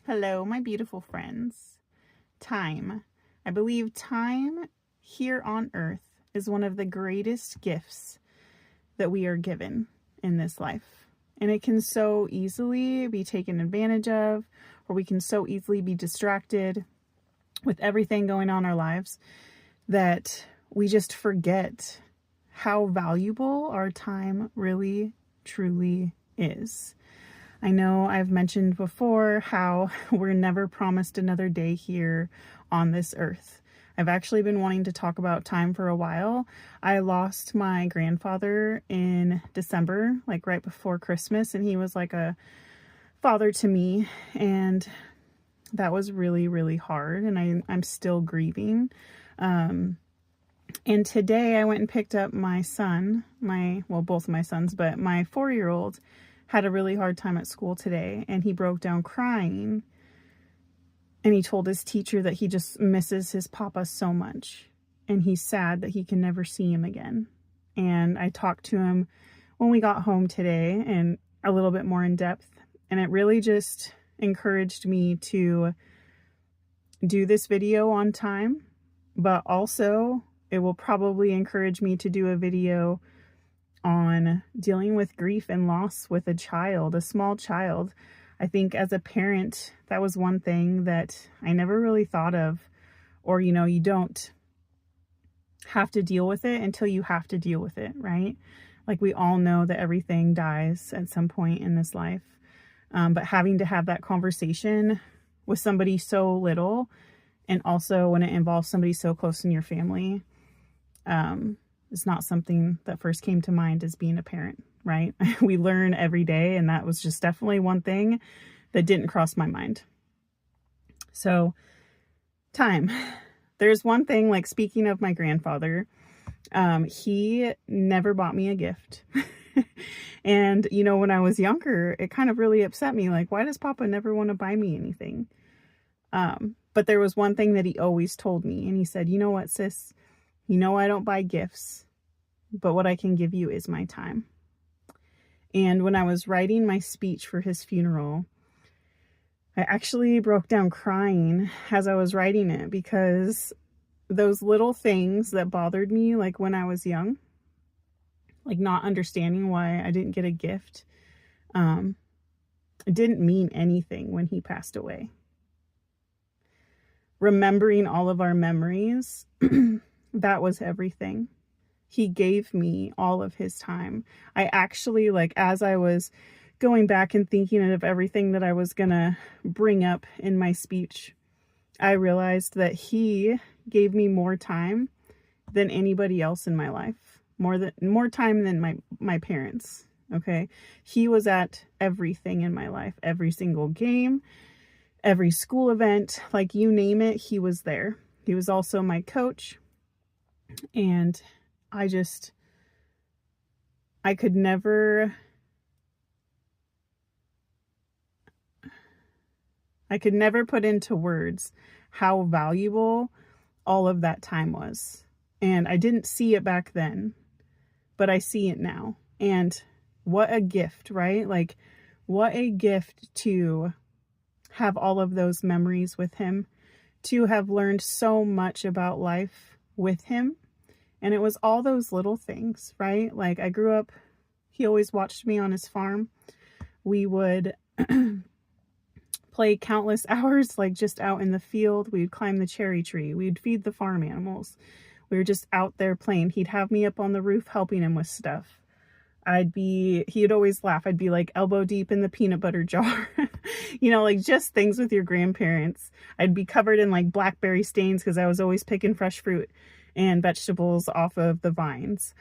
Hello, my beautiful friends. Time. I believe time here on earth is one of the greatest gifts that we are given in this life. And it can so easily be taken advantage of, or we can so easily be distracted with everything going on in our lives that we just forget how valuable our time really, truly is. I know I've mentioned before how we're never promised another day here on this earth. I've actually been wanting to talk about time for a while. I lost my grandfather in December, like right before Christmas, and he was like a father to me, and that was really, really hard, and I'm still grieving. And today I went and picked up my son, both of my sons, but my 4-year-old had a really hard time at school today, and he broke down crying, and he told his teacher that he just misses his papa so much, and he's sad that he can never see him again. And I talked to him when we got home today and a little bit more in depth, and it really just encouraged me to do this video on time, but also it will probably encourage me to do a video on dealing with grief and loss with a small child. I think as a parent, that was one thing that I never really thought of, or, you don't have to deal with it until you have to deal with it, right? Like we all know that everything dies at some point in this life. But having to have that conversation with somebody so little, and also when it involves somebody so close in your family, it's not something that first came to mind as being a parent, right? We learn every day, and that was just definitely one thing that didn't cross my mind. So, time. There's one thing, like speaking of my grandfather, he never bought me a gift. And, when I was younger, it kind of really upset me. Like, why does Papa never want to buy me anything? But there was one thing that he always told me, and he said, you know what, sis? I don't buy gifts, but what I can give you is my time. And when I was writing my speech for his funeral, I actually broke down crying as I was writing it, because those little things that bothered me, like when I was young, like not understanding why I didn't get a gift, it didn't mean anything when he passed away. Remembering all of our memories, that was everything. He gave me all of his time. I actually, like, as I was going back and thinking of everything that I was gonna bring up in my speech, I realized that he gave me more time than anybody else in my life. More time than my parents. Okay. He was at everything in my life, every single game, every school event, like you name it, he was there. He was also my coach. And I could never put into words how valuable all of that time was. And I didn't see it back then, but I see it now. And what a gift, right? Like, what a gift to have all of those memories with him, to have learned so much about life with him. And it was all those little things, right? Like I grew up, he always watched me on his farm. We would play countless hours, like just out in the field. We would climb the cherry tree. We'd feed the farm animals. We were just out there playing. He'd have me up on the roof helping him with stuff. He'd always laugh. I'd be like elbow deep in the peanut butter jar, like just things with your grandparents. I'd be covered in like blackberry stains because I was always picking fresh fruit and vegetables off of the vines.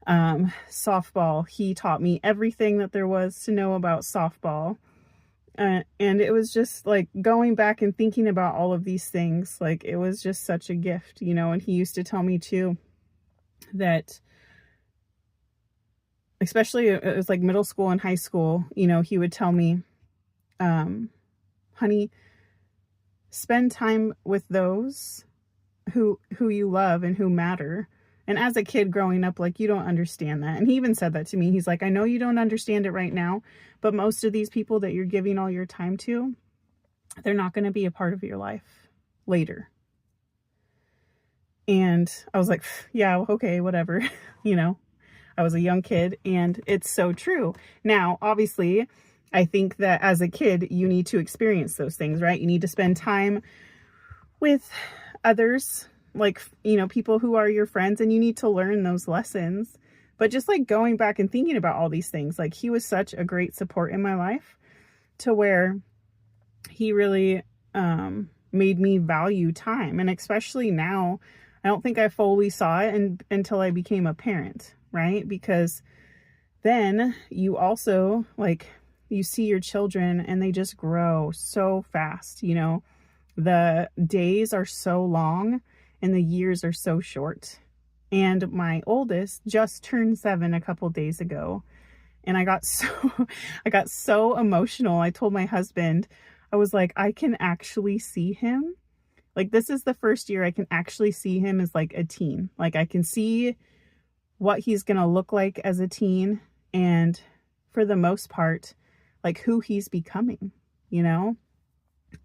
Softball, he taught me everything that there was to know about softball. And it was just like going back and thinking about all of these things, like it was just such a gift, and he used to tell me too that, especially it was like middle school and high school, he would tell me, honey, spend time with those who you love and who matter. And as a kid growing up, like, you don't understand that. And he even said that to me. He's like, I know you don't understand it right now, but most of these people that you're giving all your time to, they're not going to be a part of your life later. And I was like, yeah, okay, whatever. You know, I was a young kid, and it's so true. Now, obviously, I think that as a kid, you need to experience those things, right? You need to spend time with others, like, you know, people who are your friends, and you need to learn those lessons. But just like going back and thinking about all these things, like he was such a great support in my life to where he really made me value time. And especially now, I don't think I fully saw it until I became a parent, right? Because then you also, like, you see your children and they just grow so fast, you know. The days are so long and the years are so short. And my oldest just turned 7 a couple days ago. And I got so emotional. I told my husband, I was like, I can actually see him. Like, this is the first year I can actually see him as like a teen. Like, I can see what he's going to look like as a teen. And for the most part, like who he's becoming, you know?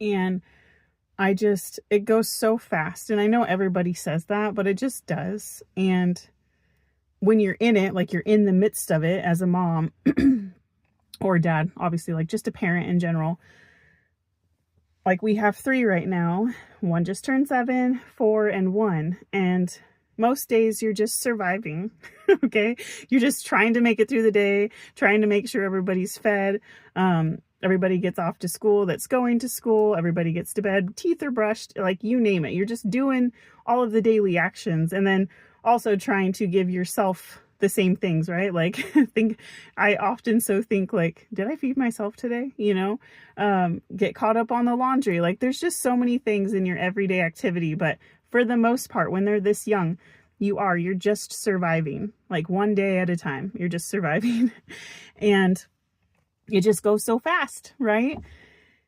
And it goes so fast. And I know everybody says that, but it just does. And when you're in it, like you're in the midst of it as a mom or dad, obviously, like just a parent in general. Like we have 3 right now. 1 just turned 7, 4, and 1. And most days you're just surviving. Okay. You're just trying to make it through the day, trying to make sure everybody's fed. Everybody gets off to school that's going to school. Everybody gets to bed, teeth are brushed, like you name it. You're just doing all of the daily actions. And then also trying to give yourself the same things, right? Like I often think like, did I feed myself today? You know, get caught up on the laundry. Like there's just so many things in your everyday activity. But for the most part, when they're this young, you're just surviving, like one day at a time. You're just surviving. And it just goes so fast, right?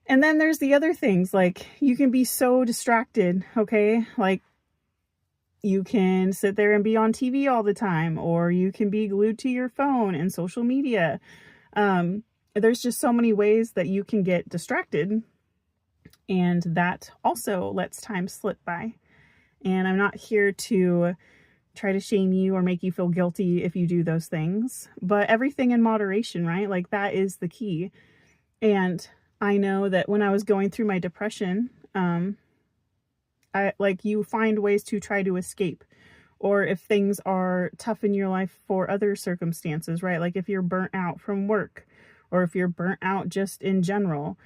And then there's the other things, like you can be so distracted, okay? Like you can sit there and be on TV all the time, or you can be glued to your phone and social media. There's just so many ways that you can get distracted, and that also lets time slip by. And I'm not here to try to shame you or make you feel guilty if you do those things, but everything in moderation, right? Like that is the key. And I know that when I was going through my depression, you find ways to try to escape, or if things are tough in your life for other circumstances, right? Like if you're burnt out from work, or if you're burnt out just in general,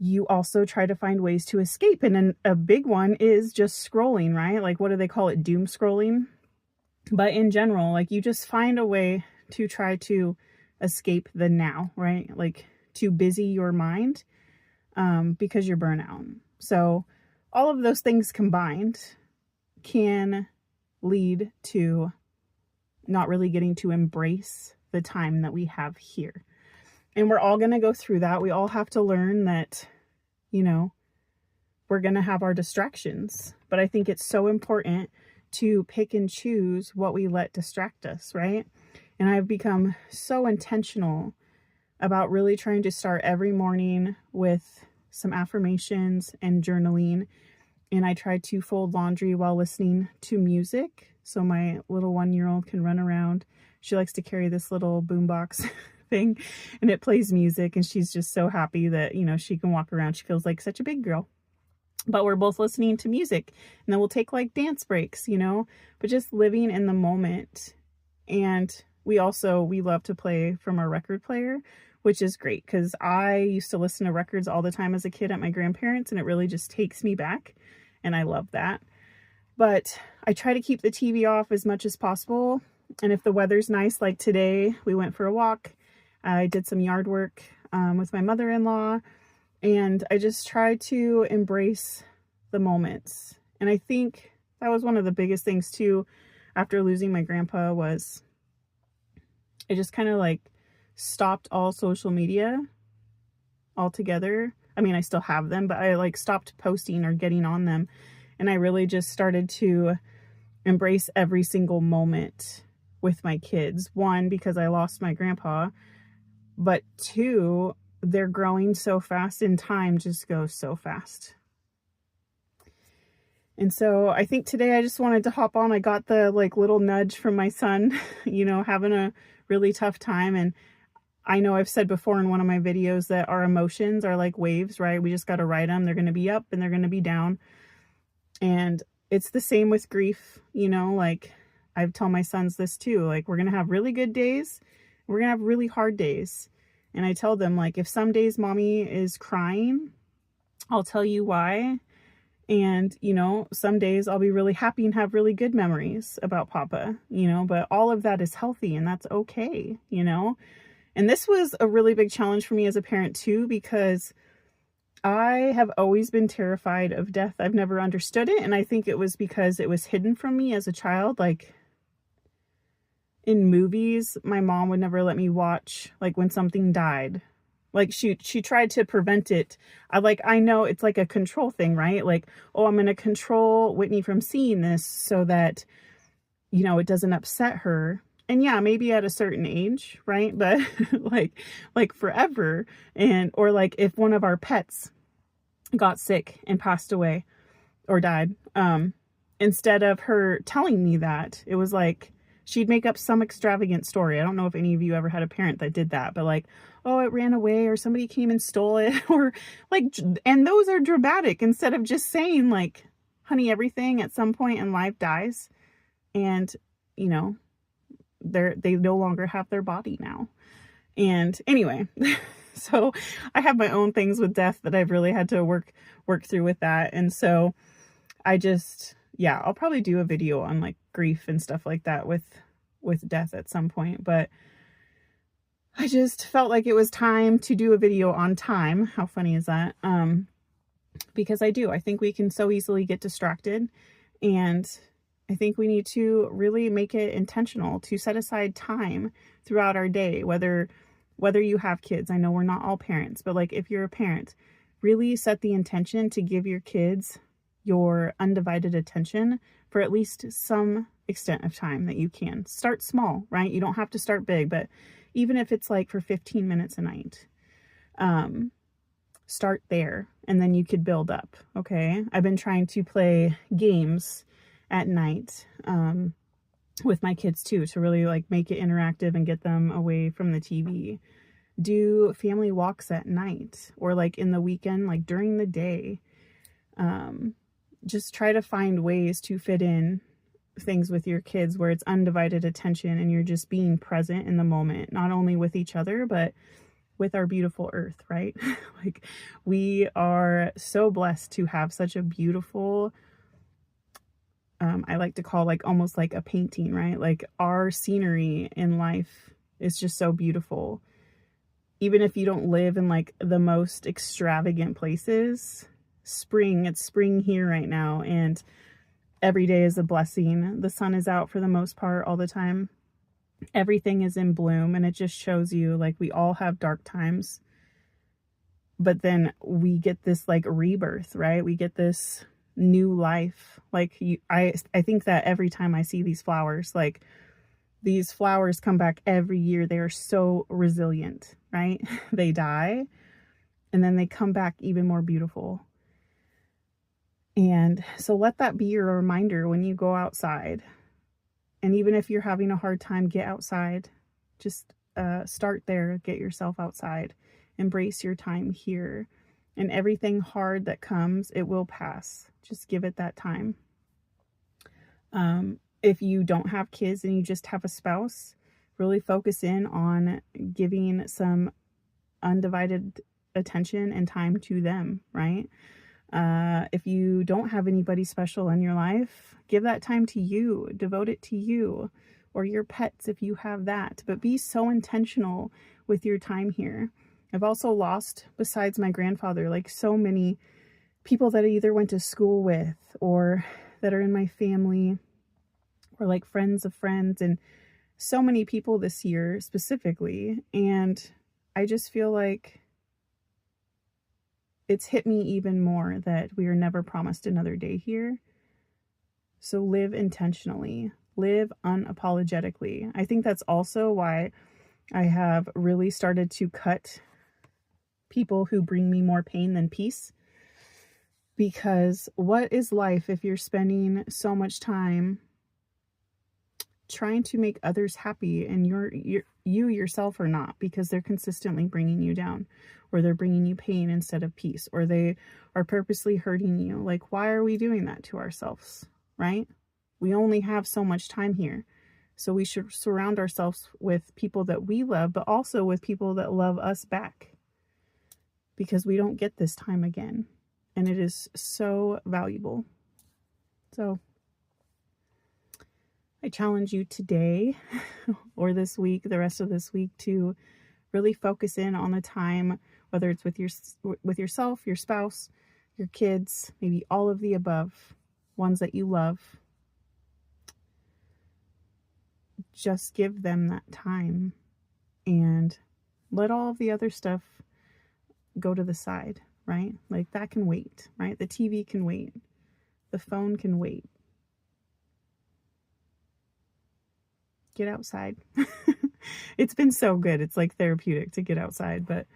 you also try to find ways to escape. And then a big one is just scrolling, right? Like, what do they call it? Doom scrolling. But in general, like you just find a way to try to escape the now, right? Like to busy your mind, because you're burnt out. So all of those things combined can lead to not really getting to embrace the time that we have here. And we're all going to go through that. We all have to learn that, you know, we're going to have our distractions. But I think it's so important to pick and choose what we let distract us, right? And I've become so intentional about really trying to start every morning with some affirmations and journaling. And I try to fold laundry while listening to music, so my little 1-year-old can run around. She likes to carry this little boombox thing, and it plays music, and she's just so happy that, you know, she can walk around. She feels like such a big girl. But we're both listening to music, and then we'll take like dance breaks, you know, but just living in the moment. And we love to play from our record player, which is great because I used to listen to records all the time as a kid at my grandparents, and it really just takes me back, and I love that. But I try to keep the TV off as much as possible. And if the weather's nice, like today, we went for a walk. I did some yard work with my mother-in-law, and I just try to embrace the moments. And I think that was one of the biggest things too, after losing my grandpa, was I just kind of like stopped all social media altogether. I mean, I still have them, but I like stopped posting or getting on them. And I really just started to embrace every single moment with my kids. 1, because I lost my grandpa, but 2, they're growing so fast and time just goes so fast. And so I think today I just wanted to hop on. I got the like little nudge from my son, you know, having a really tough time. And I know I've said before in one of my videos that our emotions are like waves, right? We just got to ride them. They're going to be up and they're going to be down. And it's the same with grief, you know, like I've told my sons this too, like we're going to have really good days. We're going to have really hard days. And I tell them, like, if some days mommy is crying, I'll tell you why. And, you know, some days I'll be really happy and have really good memories about Papa, you know, but all of that is healthy and that's okay, you know. And this was a really big challenge for me as a parent too, because I have always been terrified of death. I've never understood it. And I think it was because it was hidden from me as a child. Like in movies, my mom would never let me watch, like when something died. Like she tried to prevent it. I know it's like a control thing, right? Like, oh, I'm going to control Whitney from seeing this so that, you know, it doesn't upset her. And yeah, maybe at a certain age, right? But like forever. And, or like if one of our pets got sick and passed away or died, instead of her telling me that, it was like, she'd make up some extravagant story. I don't know if any of you ever had a parent that did that, but like, oh, it ran away or somebody came and stole it or like, and those are dramatic instead of just saying like, honey, everything at some point in life dies and, you know, they no longer have their body now. And anyway, so I have my own things with death that I've really had to work through with that. And so I just, yeah, I'll probably do a video on like grief and stuff like that with death at some point, but I just felt like it was time to do a video on time. How funny is that? Because I think we can so easily get distracted, and I think we need to really make it intentional to set aside time throughout our day, whether you have kids. I know we're not all parents, but like if you're a parent, really set the intention to give your kids your undivided attention for at least some extent of time that you can. Start small, right? You don't have to start big, but even if it's like for 15 minutes a night, start there and then you could build up. Okay. I've been trying to play games at night, with my kids too, to really like make it interactive and get them away from the TV. Do family walks at night or like in the weekend, like during the day. Just try to find ways to fit in things with your kids where it's undivided attention and you're just being present in the moment, not only with each other, but with our beautiful earth, right? Like we are so blessed to have such a beautiful, I like to call like almost like a painting, right? Like our scenery in life is just so beautiful. Even if you don't live in like the most extravagant places, it's spring here right now, and every day is a blessing. The sun is out for the most part all the time. Everything is in bloom, and it just shows you like we all have dark times, but then we get this like rebirth, right? We get this new life. Like I think that every time I see these flowers, like these flowers come back every year. They are so resilient, right? They die and then they come back even more beautiful. And so let that be your reminder when you go outside. And even if you're having a hard time, get outside. Just start there. Get yourself outside. Embrace your time here. And everything hard that comes, it will pass. Just give it that time. If you don't have kids and you just have a spouse, really focus in on giving some undivided attention and time to them, right? If you don't have anybody special in your life, give that time to you, devote it to you or your pets if you have that, but be so intentional with your time here. I've also lost, besides my grandfather, like so many people that I either went to school with or that are in my family or like friends of friends, and so many people this year specifically. And I just feel like it's hit me even more that we are never promised another day here. So live intentionally, live unapologetically. I think that's also why I have really started to cut people who bring me more pain than peace. Because what is life if you're spending so much time trying to make others happy and you yourself are not, because they're consistently bringing you down, or they're bringing you pain instead of peace, or they are purposely hurting you? Like, why are we doing that to ourselves, right? We only have so much time here. So we should surround ourselves with people that we love, but also with people that love us back, because we don't get this time again. And it is so valuable. So I challenge you today or this week, the rest of this week, to really focus in on the time, whether it's with yourself, your spouse, your kids, maybe all of the above, ones that you love. Just give them that time and let all of the other stuff go to the side, right? Like, that can wait, right? The TV can wait. The phone can wait. Get outside. It's been so good. It's like therapeutic to get outside, but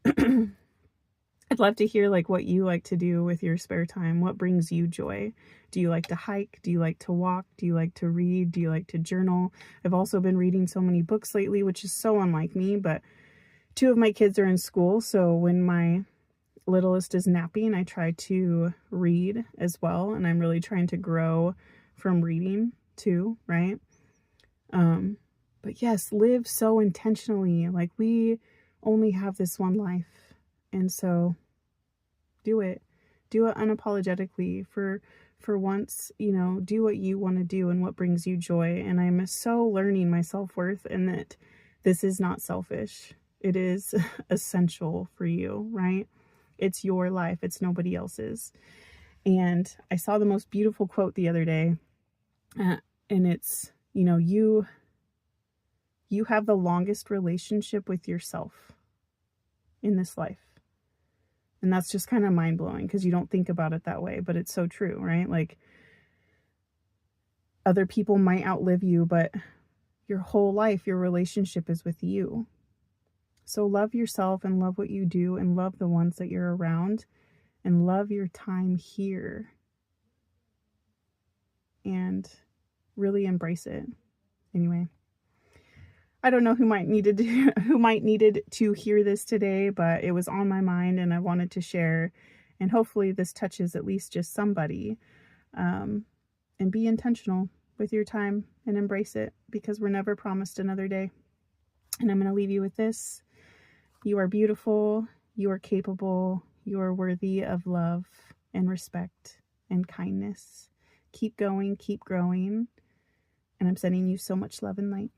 I'd love to hear like what you like to do with your spare time. What brings you joy? Do you like to hike? Do you like to walk? Do you like to read? Do you like to journal? I've also been reading so many books lately, which is so unlike me, but 2 of my kids are in school, so when my littlest is napping, I try to read as well, and I'm really trying to grow from reading too, right? But yes, live so intentionally. Like, we only have this one life, and so do it unapologetically. For once, do what you want to do and what brings you joy. And I'm so learning my self-worth, and that this is not selfish. It is essential for you, right? It's your life. It's nobody else's. And I saw the most beautiful quote the other day, and it's, you have the longest relationship with yourself in this life. And that's just kind of mind-blowing, because you don't think about it that way, but it's so true, right? Like, other people might outlive you, but your whole life, your relationship is with you. So love yourself and love what you do and love the ones that you're around and love your time here. And really embrace it. Anyway, I don't know who might needed to hear this today, but it was on my mind and I wanted to share. And hopefully this touches at least just somebody. And be intentional with your time and embrace it, because we're never promised another day. And I'm going to leave you with this. You are beautiful. You are capable. You are worthy of love and respect and kindness. Keep going, keep growing. And I'm sending you so much love and light.